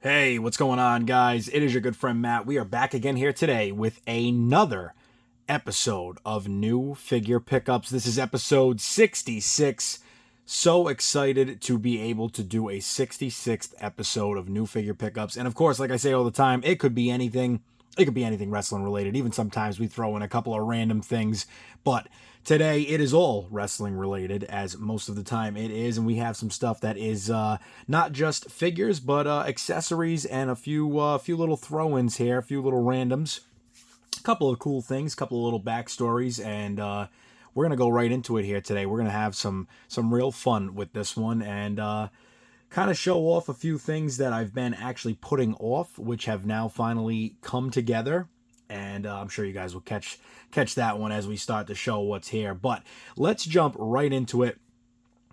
Hey, what's going on, guys? It is your good friend Matt. We are back again here today with another episode of New Figure Pickups. This is episode 66. So excited to be able to do a 66th episode of New Figure Pickups. And of course, like I say all the time, it could be anything. It could be anything wrestling related. Even sometimes we throw in a couple of random things. But today it is all wrestling related, as most of the time it is. And we have some stuff that is not just figures, but accessories and a few little throw-ins here, a few little randoms. A couple of cool things, a couple of little backstories, and we're going to go right into it here today. We're going to have some real fun with this one, and kind of show off a few things that I've been actually putting off, which have now finally come together. And I'm sure you guys will catch that one as we start to show what's here. But let's jump right into it.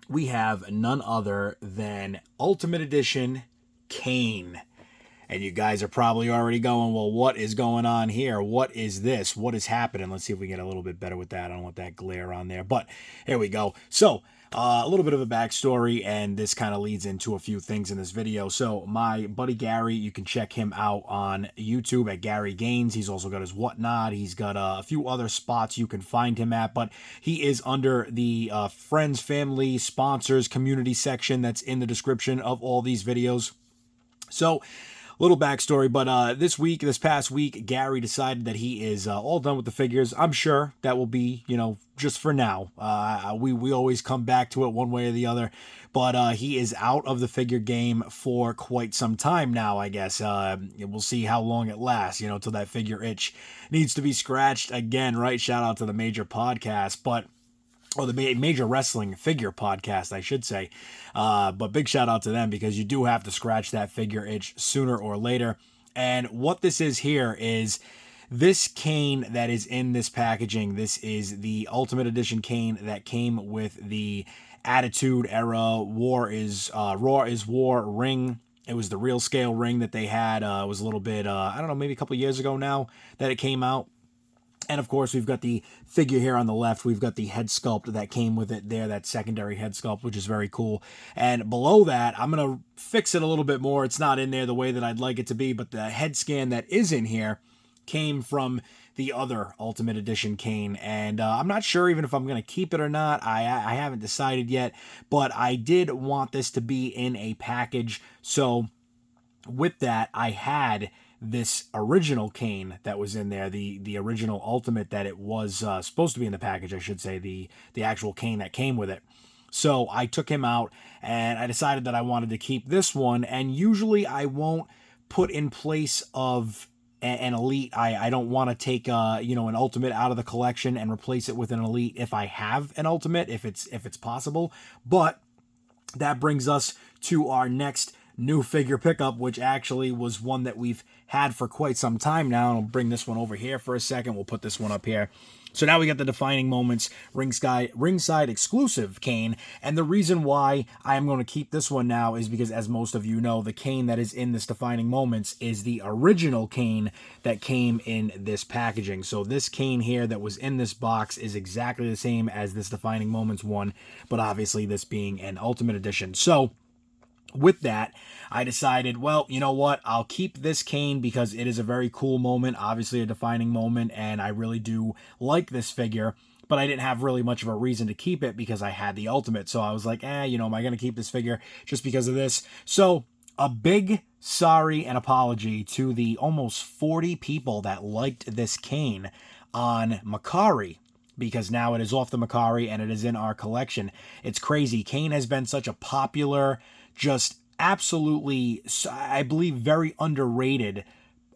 We have none other than Ultimate Edition Kane. And you guys are probably already going, well, what is going on here? What is this? What is happening? Let's see if we get a little bit better with that. I don't want that glare on there. But here we go. So a little bit of a backstory, and this kind of leads into a few things in this video. So my buddy Gary, you can check him out on YouTube at Gary Gainzz. He's also got his Whatnot. He's got a few other spots you can find him at, but he is under the friends, family, sponsors, community section that's in the description of all these videos. So little backstory, but this past week, Gary decided that he is all done with the figures. I'm sure that will be, just for now. We always come back to it one way or the other, but he is out of the figure game for quite some time now, I guess. We'll see how long it lasts, till that figure itch needs to be scratched again, right? Shout out to the Major Podcast, or the Major Wrestling Figure Podcast, I should say. But big shout out to them, because you do have to scratch that figure itch sooner or later. And what this is here is this Kane that is in this packaging. This is the Ultimate Edition Kane that came with the Attitude Era Raw is War ring. It was the real scale ring that they had. It was a little bit, I don't know, maybe a couple years ago now that it came out. And of course, we've got the figure here on the left. We've got the head sculpt that came with it there, that secondary head sculpt, which is very cool. And below that, I'm going to fix it a little bit more. It's not in there the way that I'd like it to be, but the head scan that is in here came from the other Ultimate Edition Kane. And I'm not sure even if I'm going to keep it or not. I haven't decided yet, but I did want this to be in a package. So with that, I had this original Kane that was in there, the original Ultimate that it was supposed to be in the package, I should say, the actual Kane that came with it. So I took him out, and I decided that I wanted to keep this one. And usually I won't put in place of an Elite. I don't want to take an Ultimate out of the collection and replace it with an Elite if I have an Ultimate, if it's possible. But that brings us to our next new figure pickup, which actually was one that we've had for quite some time now. And I'll bring this one over here for a second. We'll put this one up here. So now we got the Defining Moments ringside exclusive Kane. And the reason why I am going to keep this one now is because, as most of you know, the Kane that is in this Defining Moments is the original Kane that came in this packaging. So this Kane here that was in this box is exactly the same as this Defining Moments one, but obviously this being an Ultimate Edition. So with that, I decided, well, you know what? I'll keep this Kane because it is a very cool moment, obviously a defining moment, and I really do like this figure, but I didn't have really much of a reason to keep it because I had the Ultimate. So I was like, am I going to keep this figure just because of this? So a big sorry and apology to the almost 40 people that liked this Kane on MERCARI, because now it is off the MERCARI and it is in our collection. It's crazy. Kane has been such a popular, just absolutely, I believe, very underrated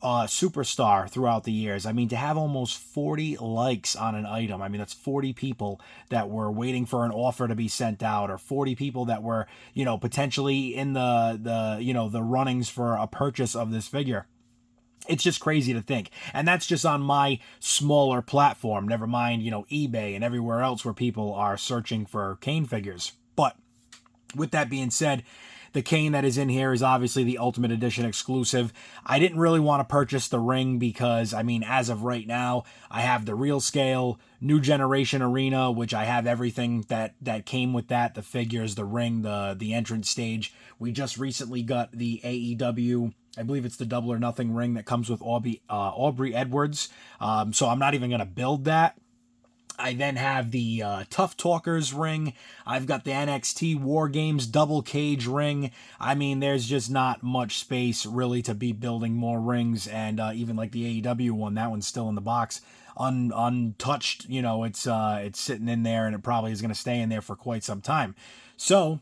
superstar throughout the years. I mean, to have almost 40 likes on an item, I mean, that's 40 people that were waiting for an offer to be sent out, or 40 people that were, potentially in the runnings for a purchase of this figure. It's just crazy to think. And that's just on my smaller platform, never mind, eBay and everywhere else where people are searching for Kane figures. But with that being said, the Kane that is in here is obviously the Ultimate Edition exclusive. I didn't really want to purchase the ring because, I mean, as of right now, I have the real scale, New Generation Arena, which I have everything that came with that, the figures, the ring, the entrance stage. We just recently got the AEW I believe it's the Double or Nothing ring that comes with Aubrey Edwards. So I'm not even going to build that. I then have the Tough Talkers ring. I've got the NXT War Games double cage ring. I mean, there's just not much space really to be building more rings. And even like the AEW one, that one's still in the box, untouched. You know, it's sitting in there, and it probably is going to stay in there for quite some time. So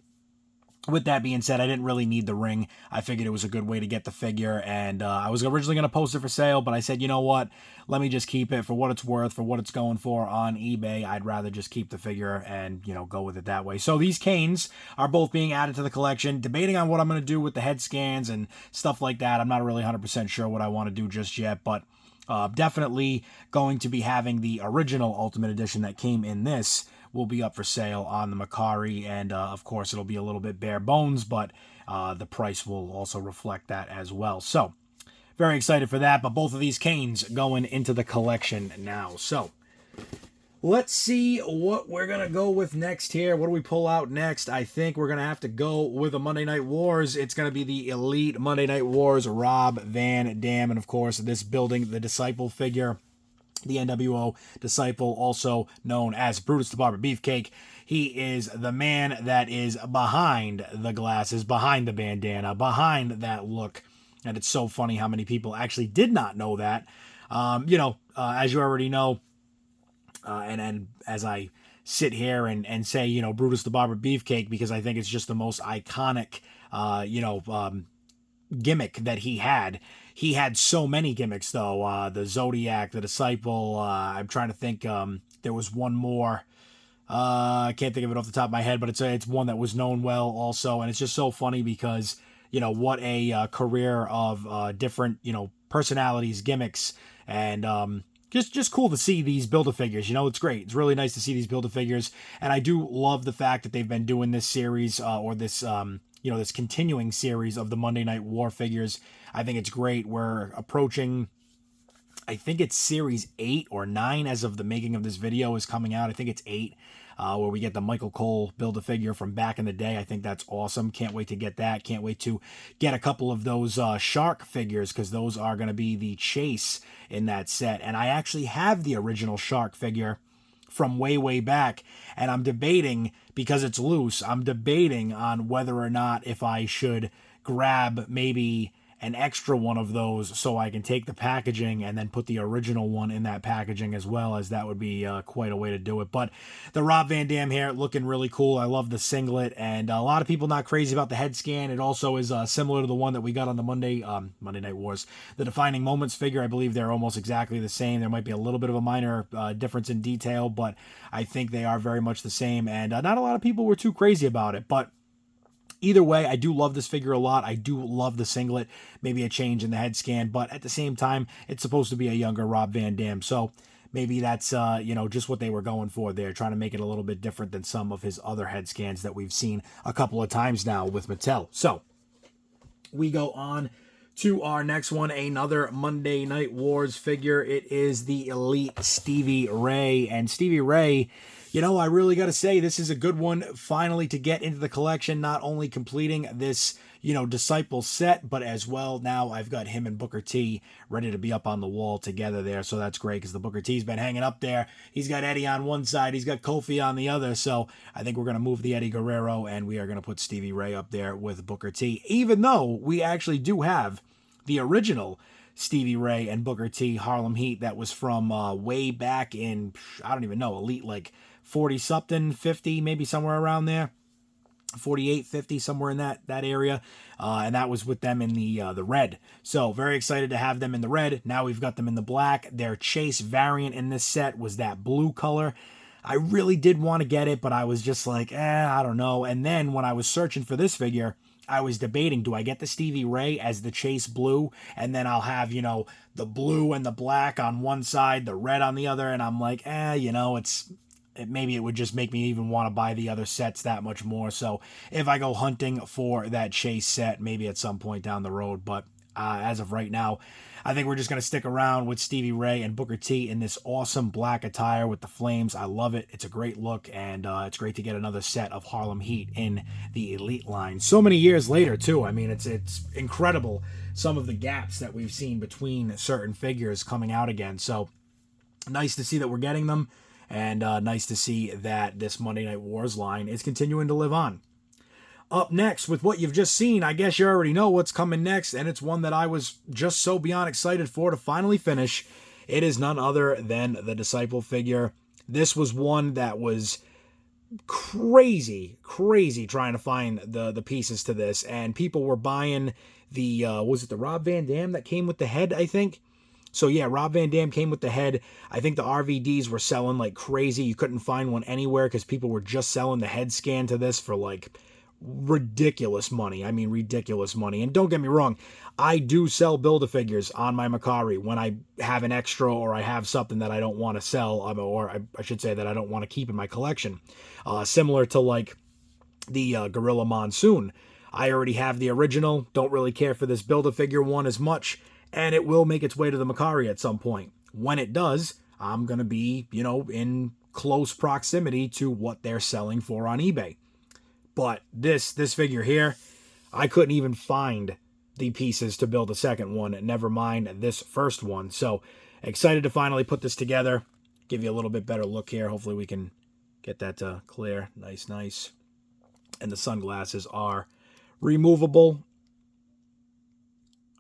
with that being said, I didn't really need the ring. I figured it was a good way to get the figure, and I was originally going to post it for sale, but I said, you know what? Let me just keep it for what it's worth, for what it's going for on eBay. I'd rather just keep the figure and, you know, go with it that way. So these Kanes are both being added to the collection. Debating on what I'm going to do with the head scans and stuff like that. I'm not really 100% sure what I want to do just yet, but definitely going to be having the original Ultimate Edition that came in this will be up for sale on the MERCARI, and of course it'll be a little bit bare bones, but the price will also reflect that as well. So very excited for that, but both of these Kanes going into the collection now. So let's see what we're going to go with next here. What do we pull out next? I think we're going to have to go with a Monday Night Wars. It's going to be the Elite Monday Night Wars Rob Van Dam, and of course this building the Disciple figure, the NWO Disciple, also known as Brutus the Barber Beefcake. He is the man that is behind the glasses, behind the bandana, behind that look. And it's so funny how many people actually did not know that. As you already know, and as I sit here and say, you know, Brutus the Barber Beefcake, because I think it's just the most iconic, gimmick that he had. He had so many gimmicks, though. The Zodiac, the Disciple. I'm trying to think. There was one more. I can't think of it off the top of my head, but it's one that was known well also. And it's just so funny because, you know, what a career of different, you know, personalities, gimmicks, and just cool to see these Build-A-Figures. You know, it's great. It's really nice to see these Build-A-Figures. And I do love the fact that they've been doing this series or this this continuing series of the Monday Night War figures. I think it's great. We're approaching, I think it's series 8 or 9 as of the making of this video is coming out. I think it's 8, where we get the Michael Cole Build-A-Figure from back in the day. I think that's awesome. Can't wait to get that. Can't wait to get a couple of those Shark figures, because those are going to be the chase in that set. And I actually have the original Shark figure from way back, and I'm debating, because it's loose, I'm debating on whether or not if I should grab maybe an extra one of those so I can take the packaging and then put the original one in that packaging as well, as that would be quite a way to do it. But the Rob Van Dam here looking really cool. I love the singlet, and a lot of people not crazy about the head scan. It also is similar to the one that we got on the Monday Night Wars. The Defining Moments figure, I believe they're almost exactly the same. There might be a little bit of a minor difference in detail, but I think they are very much the same, and not a lot of people were too crazy about it. But either way, I do love this figure a lot. I do love the singlet, maybe a change in the head scan, but at the same time, it's supposed to be a younger Rob Van Dam, so maybe that's just what they were going for there, trying to make it a little bit different than some of his other head scans that we've seen a couple of times now with Mattel. So we go on to our next one, another Monday Night Wars figure. It is the Elite Stevie Ray, and Stevie Ray, you know, I really got to say, this is a good one finally to get into the collection, not only completing this, you know, Disciple set, but as well, now I've got him and Booker T ready to be up on the wall together there, so that's great, because the Booker T's been hanging up there. He's got Eddie on one side, he's got Kofi on the other, so I think we're going to move the Eddie Guerrero, and we are going to put Stevie Ray up there with Booker T, even though we actually do have the original Stevie Ray and Booker T Harlem Heat that was from way back in, I don't even know, Elite like 40-something, 50, maybe somewhere around there. 48, 50, somewhere in that area. And that was with them in the red. So very excited to have them in the red. Now we've got them in the black. Their Chase variant in this set was that blue color. I really did want to get it, but I was just like, I don't know. And then when I was searching for this figure, I was debating, do I get the Stevie Ray as the Chase blue, and then I'll have, you know, the blue and the black on one side, the red on the other, and I'm like, maybe it would just make me even want to buy the other sets that much more. So if I go hunting for that Chase set, maybe at some point down the road, but as of right now. I think we're just going to stick around with Stevie Ray and Booker T in this awesome black attire with the flames. I love it. It's a great look, and it's great to get another set of Harlem Heat in the Elite line. So many years later, too. I mean, it's incredible, some of the gaps that we've seen between certain figures coming out again. So nice to see that we're getting them, and nice to see that this Monday Night Wars line is continuing to live on. Up next, with what you've just seen, I guess you already know what's coming next, and it's one that I was just so beyond excited for to finally finish. It is none other than the Disciple figure. This was one that was crazy trying to find the pieces to this, and people were buying the, was it the Rob Van Dam that came with the head, I think? So yeah, Rob Van Dam came with the head. I think the RVDs were selling like crazy. You couldn't find one anywhere because people were just selling the head scan to this for like ridiculous money. I mean, ridiculous money. And don't get me wrong, I do sell Build-A-Figures on my MERCARI when I have an extra or I have something that I don't want to sell, or I should say that I don't want to keep in my collection. Similar to like the Gorilla Monsoon. I already have the original, don't really care for this Build-A-Figure one as much, and it will make its way to the MERCARI at some point. When it does, I'm going to be, in close proximity to what they're selling for on eBay. But this figure here, I couldn't even find the pieces to build a second one, never mind this first one. So excited to finally put this together, give you a little bit better look here. Hopefully we can get that to clear. Nice. And the sunglasses are removable.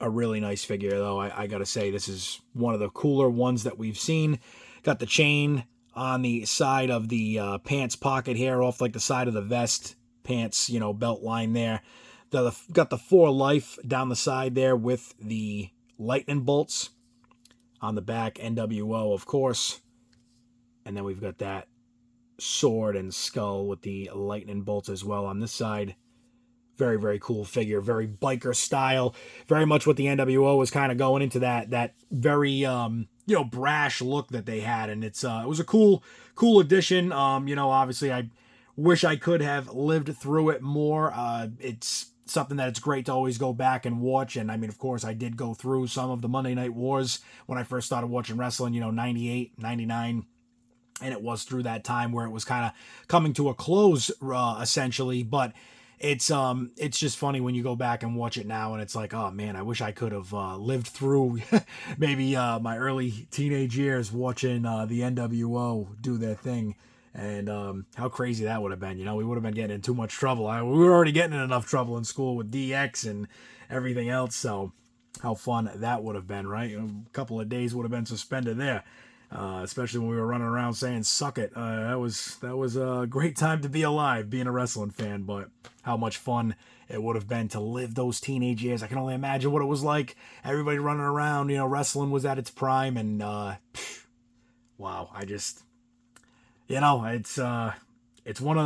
A really nice figure, though. I gotta say, this is one of the cooler ones that we've seen. Got the chain on the side of the pants pocket here, off like the side of the vest. Pants, belt line there. Got the 4 Life down the side there with the lightning bolts on the back. NWO, of course. And then we've got that sword and skull with the lightning bolts as well on this side. Very cool figure. Very biker style. Very much what the NWO was kind of going into, that very brash look that they had. And it was a cool addition. Obviously I wish I could have lived through it more. It's something that it's great to always go back and watch. And I mean, of course, I did go through some of the Monday Night Wars when I first started watching wrestling, 98, 99. And it was through that time where it was kind of coming to a close, essentially. But it's just funny when you go back and watch it now, and it's like, oh man, I wish I could have lived through maybe my early teenage years watching the NWO do their thing. And how crazy that would have been. We would have been getting in too much trouble. We were already getting in enough trouble in school with DX and everything else. So how fun that would have been, right? A couple of days would have been suspended there, especially when we were running around saying "suck it." That was a great time to be alive, being a wrestling fan. But how much fun it would have been to live those teenage years. I can only imagine what it was like. Everybody running around. Wrestling was at its prime, and wow, I just. It's one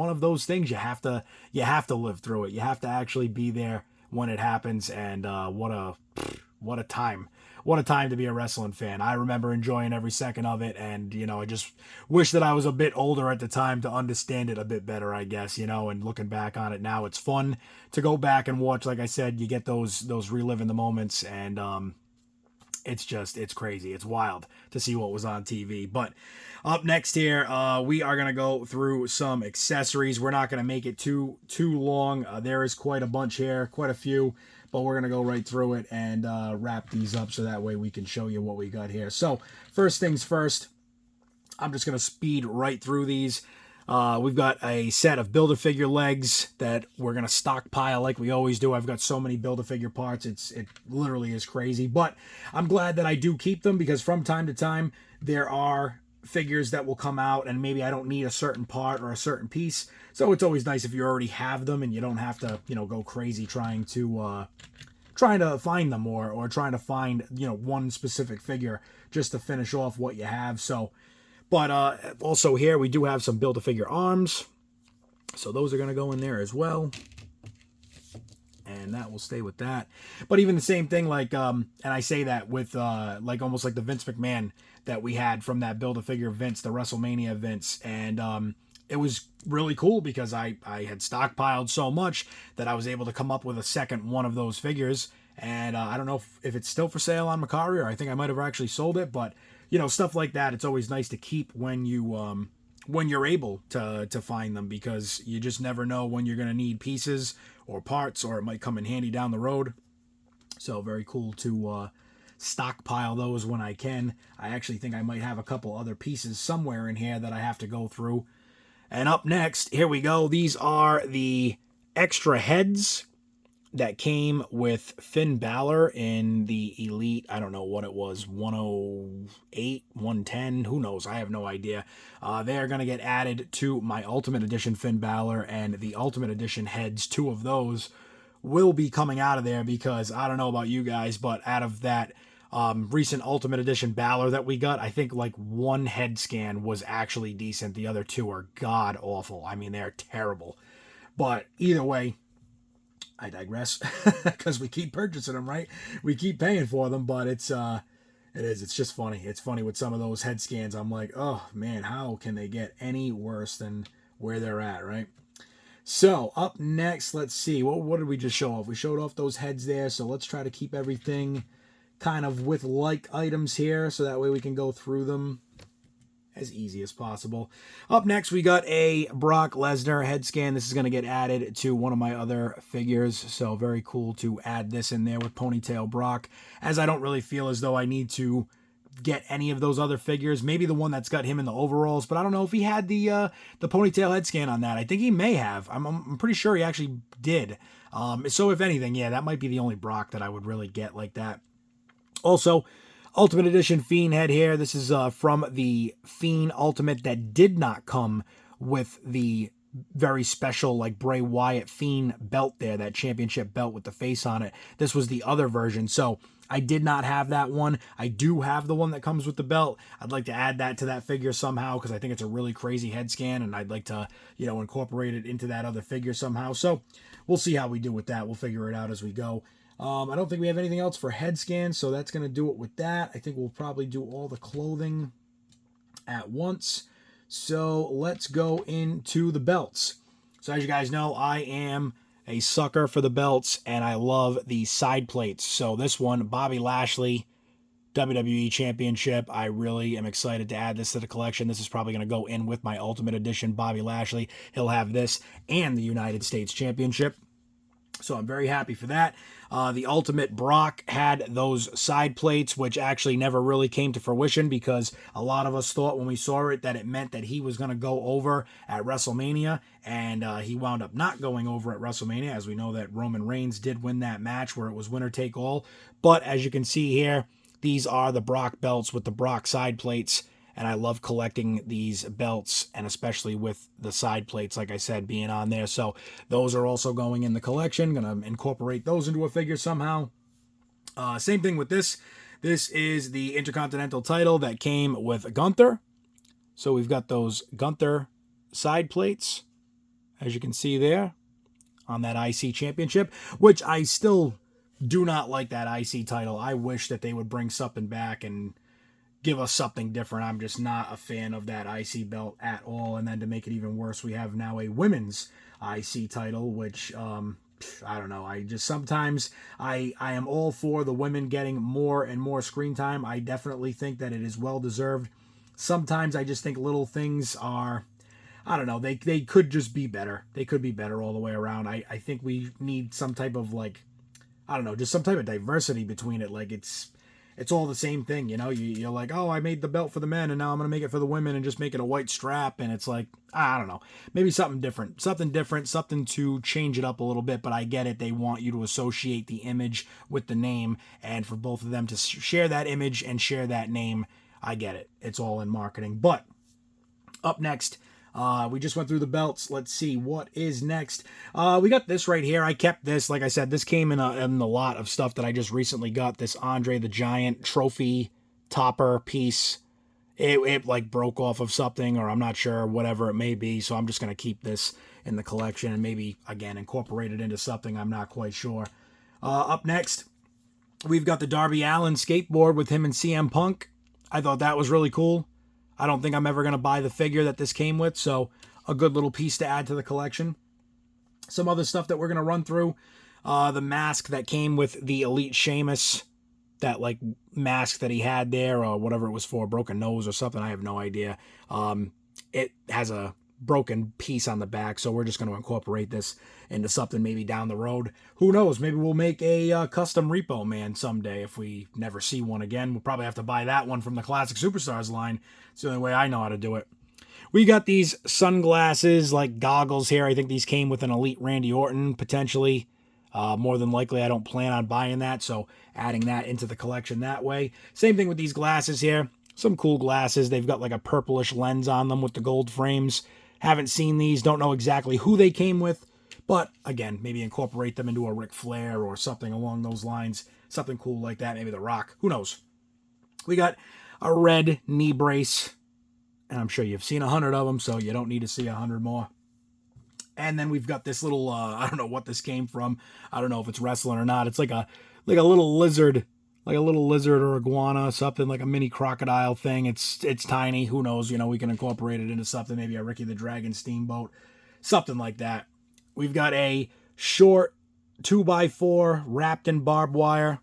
of those things you have to live through it. You have to actually be there when it happens, and what a time to be a wrestling fan. I remember enjoying every second of it, and I just wish that I was a bit older at the time to understand it a bit better, I guess, and looking back on it now, it's fun to go back and watch. Like I said, you get those reliving the moments, and it's crazy. It's wild to see what was on TV. But up next here, we are going to go through some accessories. We're not going to make it too long. There is quite a bunch here, quite a few, but we're going to go right through it and wrap these up so that way we can show you what we got here. So first things first, I'm just going to speed right through these. We've got a set of Build-A-Figure legs that we're going to stockpile like we always do. I've got so many Build-A-Figure parts. It literally is crazy. But I'm glad that I do keep them, because from time to time there are figures that will come out and maybe I don't need a certain part or a certain piece. So it's always nice if you already have them and you don't have to, go crazy trying to find them or trying to find, one specific figure just to finish off what you have. So, but also here we do have some Build-A-Figure arms. So those are going to go in there as well. And that will stay with that. But even the same thing, like, and I say that with, like, almost like the Vince McMahon that we had from that Build-A-Figure Vince, the WrestleMania Vince. And it was really cool because I had stockpiled so much that I was able to come up with a second one of those figures. And I don't know if it's still for sale on MERCARI, or I think I might have actually sold it. But, you know, stuff like that, it's always nice to keep when you're able to find them, because you just never know when you're going to need pieces or parts, or it might come in handy down the road. So very cool to stockpile those when I can. I actually think I might have a couple other pieces somewhere in here that I have to go through. And up next, here we go. These are the extra heads that came with Finn Balor in the Elite. I don't know what it was, 108, 110, who knows? I have no idea. They're going to get added to my Ultimate Edition Finn Balor, and the Ultimate Edition heads, 2 of those will be coming out of there, because I don't know about you guys, but out of that recent Ultimate Edition Balor that we got, I think like 1 head scan was actually decent. The other 2 are god awful. I mean, they're terrible. But either way, I digress, because we keep purchasing them, right? We keep paying for them, but it's just funny. It's funny with some of those head scans. I'm like, oh man, how can they get any worse than where they're at, right? So up next, let's see, what did we just show off? We showed off those heads there, so let's try to keep everything kind of with like items here, so that way we can go through them as easy as possible. Up next, we got a Brock Lesnar head scan. This is going to get added to one of my other figures, so very cool to add this in there with Ponytail Brock, as I don't really feel as though I need to get any of those other figures. Maybe the one that's got him in the overalls, but I don't know if he had the Ponytail head scan on that. I think he may have. I'm pretty sure he actually did. So if anything, yeah, that might be the only Brock that I would really get like that. Also, Ultimate Edition Fiend head here. This is from the Fiend Ultimate that did not come with the very special like Bray Wyatt Fiend belt there, that championship belt with the face on it. This was the other version, so I did not have that one. I do have the one that comes with the belt. I'd like to add that to that figure somehow, because I think it's a really crazy head scan, and I'd like to, you know, incorporate it into that other figure somehow. So we'll see how we do with that. We'll figure it out as we go. I don't think we have anything else for head scans, so that's going to do it with that. I think we'll probably do all the clothing at once. So let's go into the belts. So as you guys know, I am a sucker for the belts, and I love the side plates. So this one, Bobby Lashley, WWE Championship. I really am excited to add this to the collection. This is probably going to go in with my Ultimate Edition Bobby Lashley. He'll have this and the United States Championship. So I'm very happy for that. The Ultimate Brock had those side plates, which actually never really came to fruition, because a lot of us thought when we saw it that it meant that he was going to go over at WrestleMania, and he wound up not going over at WrestleMania, as we know that Roman Reigns did win that match where it was winner take all. But as you can see here, these are the Brock belts with the Brock side plates. And I love collecting these belts, and especially with the side plates, like I said, being on there. So those are also going in the collection. Going to incorporate those into a figure somehow. Same thing with this. This is the Intercontinental title that came with Gunther. So we've got those Gunther side plates, as you can see there, on that IC Championship, which I still do not like that IC title. I wish that they would bring something back and give us something different. I'm just not a fan of that IC belt at all. And then to make it even worse, we have now a women's IC title, which I don't know. I just sometimes I am all for the women getting more and more screen time. I definitely think that it is well deserved. Sometimes I just think little things are, I don't know, they could just be better. They could be better all the way around. I think we need some type of like, I don't know, just some type of diversity between it. Like it's all the same thing, you know. You're like, oh, I made the belt for the men, and now I'm going to make it for the women and just make it a white strap. And it's like, I don't know, maybe something different, something to change it up a little bit. But I get it. They want you to associate the image with the name, and for both of them to share that image and share that name. I get it. It's all in marketing. But up next, we just went through the belts. Let's see what is next. We got this right here. I kept this. Like I said, this came in a lot of stuff that I just recently got. This Andre the Giant trophy topper piece. It like broke off of something, or I'm not sure, whatever it may be. So I'm just going to keep this in the collection and maybe, again, incorporate it into something. I'm not quite sure. Up next, we've got the Darby Allin skateboard with him and CM Punk. I thought that was really cool. I don't think I'm ever going to buy the figure that this came with, so a good little piece to add to the collection. Some other stuff that we're going to run through. The mask that came with the Elite Sheamus, that like mask that he had there, or whatever it was for, broken nose or something, I have no idea. It has a broken piece on the back, so we're just going to incorporate this into something maybe down the road. Who knows? Maybe we'll make a custom Repo Man someday if we never see one again. We'll probably have to buy that one from the Classic Superstars line. It's the only way I know how to do it. We got these sunglasses, like goggles here. I think these came with an Elite Randy Orton, potentially. More than likely, I don't plan on buying that, so adding that into the collection that way. Same thing with these glasses here. Some cool glasses. They've got like a purplish lens on them with the gold frames. Haven't seen these. Don't know exactly who they came with. But, again, maybe incorporate them into a Ric Flair or something along those lines. Something cool like that. Maybe The Rock. Who knows? We got a red knee brace. And I'm sure you've seen 100 of them, so you don't need to see 100 more. And then we've got this little, I don't know what this came from. I don't know if it's wrestling or not. It's like a little lizard. Like a little lizard or iguana, something like a mini crocodile thing. It's tiny. Who knows? You know, we can incorporate it into something. Maybe a Ricky the Dragon Steamboat. Something like that. We've got a short 2x4 wrapped in barbed wire.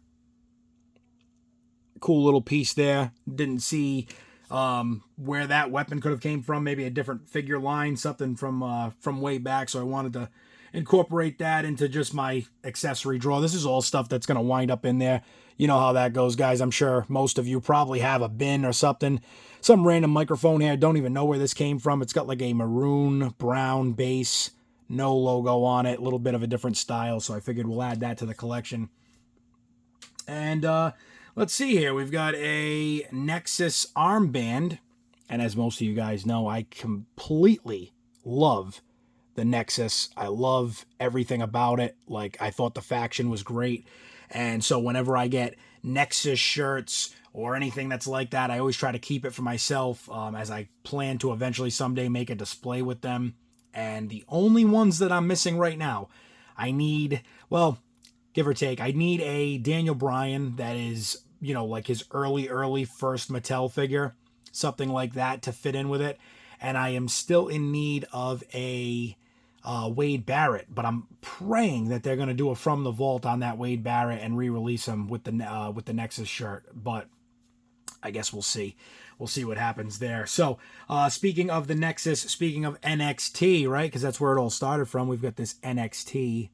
Cool little piece there. Didn't see where that weapon could have came from. Maybe a different figure line. Something from way back. So I wanted to incorporate that into just my accessory drawer. This is all stuff that's going to wind up in there. You know how that goes, guys. I'm sure most of you probably have a bin or something. Some random microphone here. Don't even know where this came from. It's got like a maroon brown base. No logo on it. A little bit of a different style. So I figured we'll add that to the collection. And let's see here. We've got a Nexus armband. And as most of you guys know, I completely love the Nexus. I love everything about it. Like, I thought the faction was great. And so whenever I get Nexus shirts or anything that's like that, I always try to keep it for myself, as I plan to eventually someday make a display with them. And the only ones that I'm missing right now, I need, well, give or take, I need a Daniel Bryan that is, you know, like his early first Mattel figure, something like that to fit in with it. And I am still in need of a Wade Barrett, but I'm praying that they're going to do a From the Vault on that Wade Barrett and re-release him with the Nexus shirt. But I guess we'll see. We'll see what happens there. So, speaking of the Nexus, speaking of NXT, right? Because that's where it all started from. We've got this NXT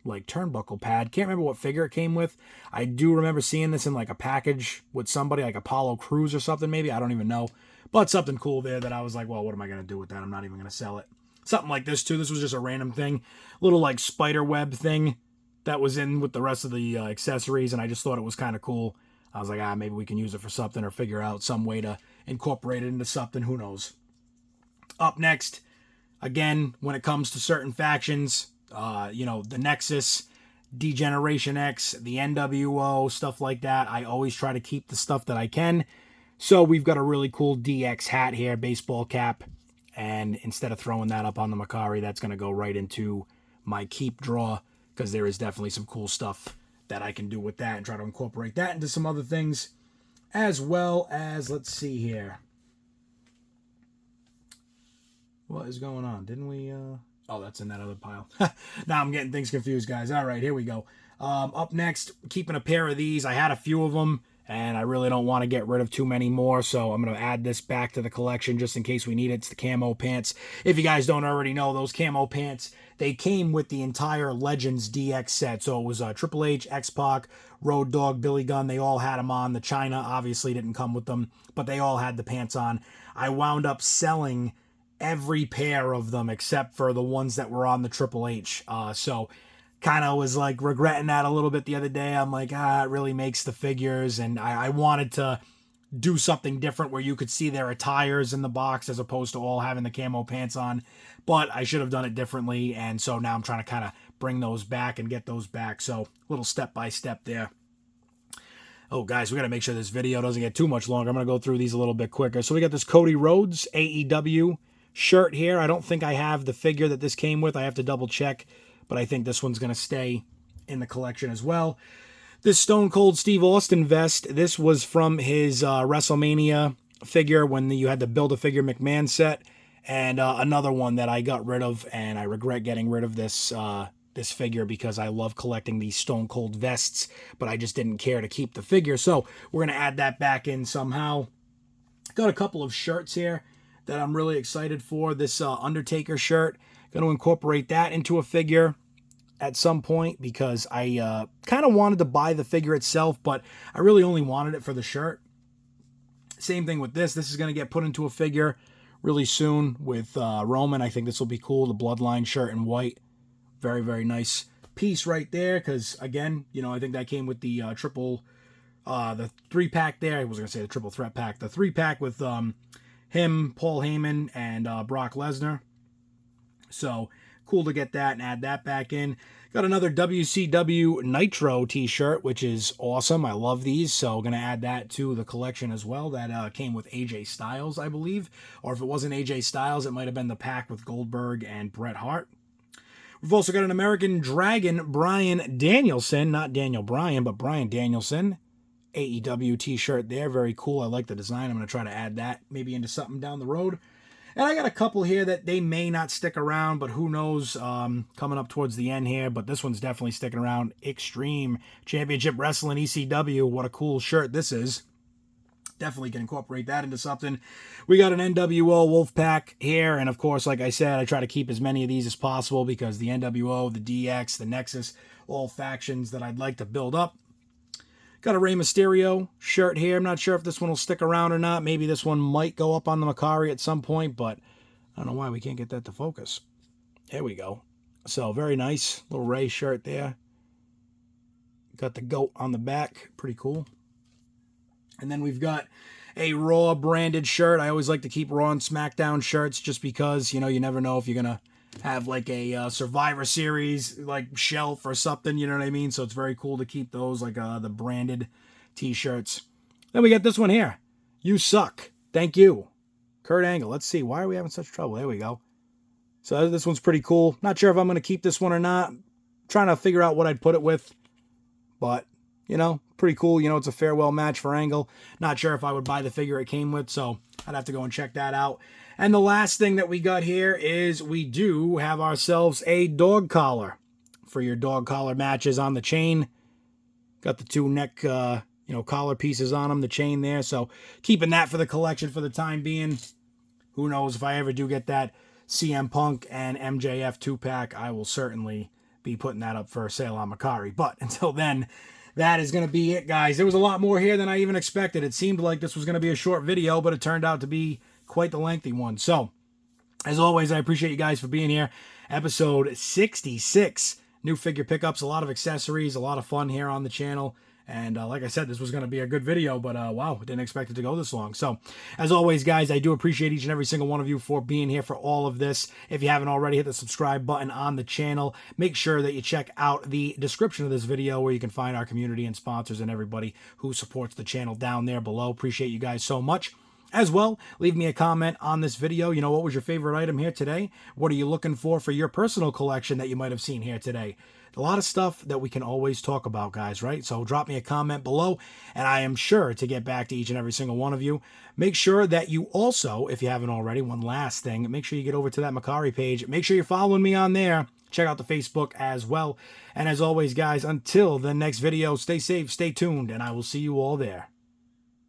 like turnbuckle pad. Can't remember what figure it came with. I do remember seeing this in like a package with somebody, like Apollo Crews or something maybe. I don't even know. But something cool there that I was like, well, what am I going to do with that? I'm not even going to sell it. Something like this, too. This was just a random thing. Little, like, spider web thing that was in with the rest of the accessories, and I just thought it was kind of cool. I was like, maybe we can use it for something or figure out some way to incorporate it into something. Who knows? Up next, again, when it comes to certain factions, you know, the Nexus, D-Generation X, the NWO, stuff like that, I always try to keep the stuff that I can. So we've got a really cool DX hat here, baseball cap. And instead of throwing that up on the MERCARI, that's going to go right into my keep drawer, because there is definitely some cool stuff that I can do with that and try to incorporate that into some other things. As well as, let's see here. What is going on? Didn't we... Oh, that's in that other pile. Now I'm getting things confused, guys. All right, here we go. Up next, keeping a pair of these. I had a few of them, and I really don't want to get rid of too many more, so I'm going to add this back to the collection just in case we need it. It's the camo pants. If you guys don't already know, those camo pants, they came with the entire Legends DX set. So it was Triple H, X-Pac, Road Dogg, Billy Gunn. They all had them on. The China obviously didn't come with them, but they all had the pants on. I wound up selling every pair of them except for the ones that were on the Triple H. So kind of was like regretting that a little bit the other day. I'm like, it really makes the figures, and I wanted to do something different where you could see their attires in the box as opposed to all having the camo pants on, but I should have done it differently, and so now I'm trying to kind of bring those back and get those back. So little step by step there. Oh, guys, we got to make sure this video doesn't get too much longer. I'm going to go through these a little bit quicker. So we got this Cody Rhodes AEW shirt here. I don't think I have the figure that this came with. I have to double check, but I think this one's going to stay in the collection as well. This Stone Cold Steve Austin vest, this was from his WrestleMania figure when you had the Build-A-Figure McMahon set, and another one that I got rid of, and I regret getting rid of this this figure because I love collecting these Stone Cold vests, but I just didn't care to keep the figure. So we're going to add that back in somehow. Got a couple of shirts here that I'm really excited for. This Undertaker shirt, going to incorporate that into a figure at some point because I kind of wanted to buy the figure itself, but I really only wanted it for the shirt. Same thing with this. This is going to get put into a figure really soon with Roman. I think this will be cool. The Bloodline shirt in white. Very, very nice piece right there because, again, you know, I think that came with the the 3-pack there. I was going to say the triple threat pack. The 3-pack with him, Paul Heyman, and Brock Lesnar. So cool to get that and add that back in. Got another WCW Nitro t-shirt, which is awesome. I love these, so I'm going to add that to the collection as well. That came with AJ Styles, I believe. Or if it wasn't AJ Styles, it might have been the pack with Goldberg and Bret Hart. We've also got an American Dragon, Bryan Danielson. Not Daniel Bryan, but Bryan Danielson. AEW t-shirt there. Very cool. I like the design. I'm going to try to add that maybe into something down the road. And I got a couple here that they may not stick around, but who knows, coming up towards the end here. But this one's definitely sticking around. Extreme Championship Wrestling ECW. What a cool shirt this is. Definitely can incorporate that into something. We got an NWO Wolfpack here. And of course, like I said, I try to keep as many of these as possible because the NWO, the DX, the Nexus, all factions that I'd like to build up. Got a Rey Mysterio shirt here. I'm not sure if this one will stick around or not. Maybe this one might go up on the MERCARI at some point, but I don't know why we can't get that to focus. There we go. So very nice. Little Rey shirt there. Got the goat on the back. Pretty cool. And then we've got a Raw branded shirt. I always like to keep Raw and SmackDown shirts just because, you know, you never know if you're going to have like a Survivor Series like shelf or something, you know what I mean? So it's very cool to keep those, like the branded t-shirts. Then we got this one here. You suck. Thank you. Kurt Angle. Let's see. Why are we having such trouble? There we go. So this one's pretty cool. Not sure if I'm going to keep this one or not. Trying to figure out what I'd put it with. But, you know, pretty cool. You know, it's a farewell match for Angle. Not sure if I would buy the figure it came with, so I'd have to go and check that out. And the last thing that we got here is we do have ourselves a dog collar for your dog collar matches on the chain. Got the 2 neck, collar pieces on them, the chain there. So keeping that for the collection for the time being. Who knows if I ever do get that CM Punk and MJF 2-pack, I will certainly be putting that up for sale on MERCARI. But until then, that is going to be it, guys. There was a lot more here than I even expected. It seemed like this was going to be a short video, but it turned out to be quite the lengthy one. So, as always, I appreciate you guys for being here. Episode 66. New figure pickups, a lot of accessories, a lot of fun here on the channel. And like I said, this was going to be a good video, but wow, didn't expect it to go this long. So, as always, guys, I do appreciate each and every single one of you for being here for all of this. If you haven't already, hit the subscribe button on the channel. Make sure that you check out the description of this video where you can find our community and sponsors and everybody who supports the channel down there below. Appreciate you guys so much. As well, leave me a comment on this video. You know, what was your favorite item here today? What are you looking for your personal collection that you might have seen here today? A lot of stuff that we can always talk about, guys, right? So drop me a comment below, and I am sure to get back to each and every single one of you. Make sure that you also, if you haven't already, one last thing, make sure you get over to that MERCARI page. Make sure you're following me on there. Check out the Facebook as well. And as always, guys, until the next video, stay safe, stay tuned, and I will see you all there.